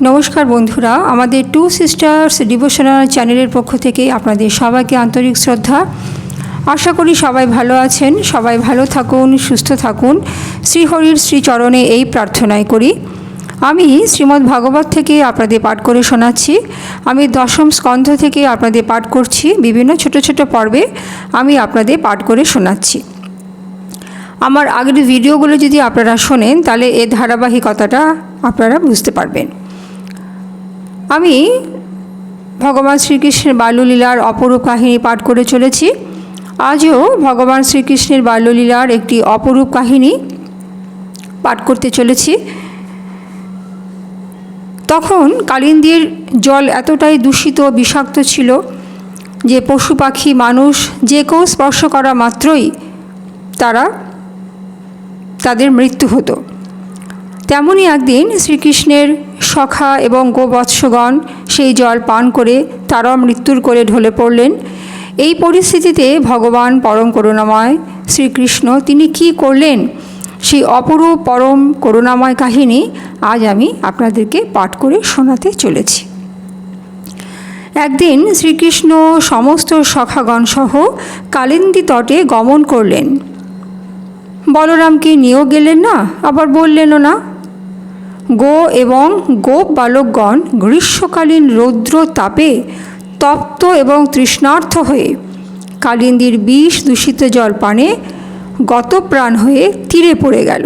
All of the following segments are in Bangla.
নমস্কার বন্ধুরা, আমাদের টু সিস্টার্স ডিভোশনাল চ্যানেলের পক্ষ থেকে আপনাদের সবাইকে আন্তরিক শ্রদ্ধা। আশা করি সবাই ভালো আছেন, সবাই ভালো থাকুন, সুস্থ থাকুন, শ্রীহরির শ্রীচরণে এই প্রার্থনাই করি। আমি শ্রীমদ্ ভাগবত থেকে আপনাদের পাঠ করে শোনাচ্ছি। আমি দশম স্কন্ধ থেকে আপনাদের পাঠ করছি। বিভিন্ন ছোট ছোট পর্বে আমি আপনাদের পাঠ করে শোনাচ্ছি। আমার আগের ভিডিওগুলো যদি আপনারা শোনেন তাহলে এর ধারাবাহিকতাটা আপনারা বুঝতে পারবেন। আমি ভগবান শ্রীকৃষ্ণের বাল্যলীলার অপরূপ কাহিনী পাঠ করে চলেছি। আজও ভগবান শ্রীকৃষ্ণের বাল্যলীলার একটি অপরূপ কাহিনী পাঠ করতে চলেছি। তখন কালিন্দীর জল এতটাই দূষিত বিষাক্ত ছিল যে পশু পাখি মানুষ যে কেউ স্পর্শ করা মাত্রই তাদের মৃত্যু হতো। তেমনই একদিন শ্রীকৃষ্ণের সখা এবং গোবৎসগণ সেই জল পান করে তারাও মৃত্যুর কোলে ঢলে পড়লেন। এই পরিস্থিতিতে ভগবান পরম করুণাময় শ্রীকৃষ্ণ তিনি কি করলেন, সেই অপরূপ পরম করুণাময় কাহিনী আজ আমি আপনাদেরকে পাঠ করে শোনাতে চলেছি। একদিন শ্রীকৃষ্ণ সমস্ত সখাগণ সহ কালিন্দী তটে গমন করলেন। বলরামকে নিয়েও গেলেন না, আবার বললেনও না। গো এবং গোপ বালকগণ গ্রীষ্মকালীন রৌদ্র তাপে তপ্ত এবং তৃষ্ণার্ত হয়ে কালিন্দীর বিষ দূষিত জল পানে গতপ্রাণ হয়ে তীরে পড়ে গেল।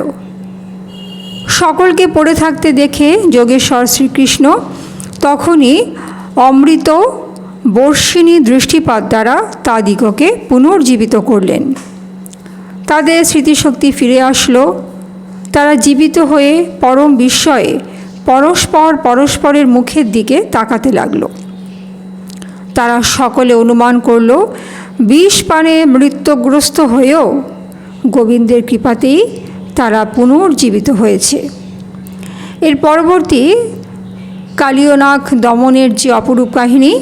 সকলকে পড়ে থাকতে দেখে যোগেশ্বর শ্রীকৃষ্ণ তখনই অমৃত বর্ষিণী দৃষ্টিপাত দ্বারা তাদিগকে পুনর্জীবিত করলেন। তাদের স্মৃতিশক্তি ফিরে আসলো। তারা জীবিত হয়ে পরম বিস্ময়ে পরস্পরের মুখের দিকে তাকাতে লাগলো। তারা সকলে অনুমান করল বিষ পানে মৃত্যুগ্রস্ত হয়েও গোবিন্দের কৃপাতেই তারা পুনর্জীবিত হয়েছে। এর পরবর্তী কালিয়নাগ দমনের যে অপরূপ কাহিনী,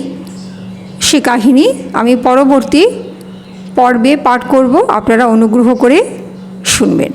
সে কাহিনী আমি পরবর্তী পর্বে পাঠ করব, আপনারা অনুগ্রহ করে শুনবেন।